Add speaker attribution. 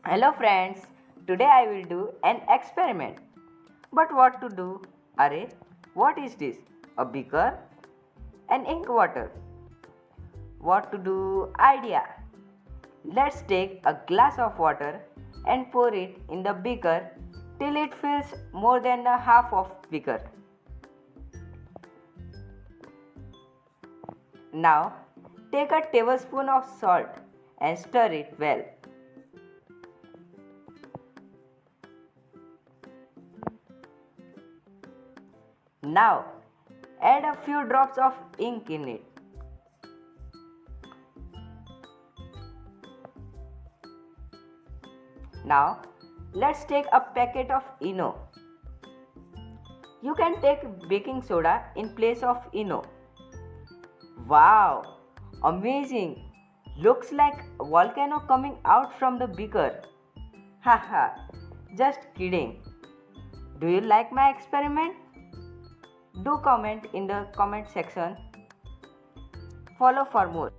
Speaker 1: Hello friends, today I will do an experiment. But what to do? Array, what is this? A beaker? An ink water? What to do? Idea. Let's take a glass of water and pour it in the beaker till it fills more than the half of beaker. Now take a tablespoon of salt and stir it well. Now add a few drops of ink in it. Now let's take a packet of Eno. You can take baking soda in place of Eno. Wow! Amazing! Looks like a volcano coming out from the beaker. Haha, just kidding. Do you like my experiment? Do comment in the comment section. Follow for more.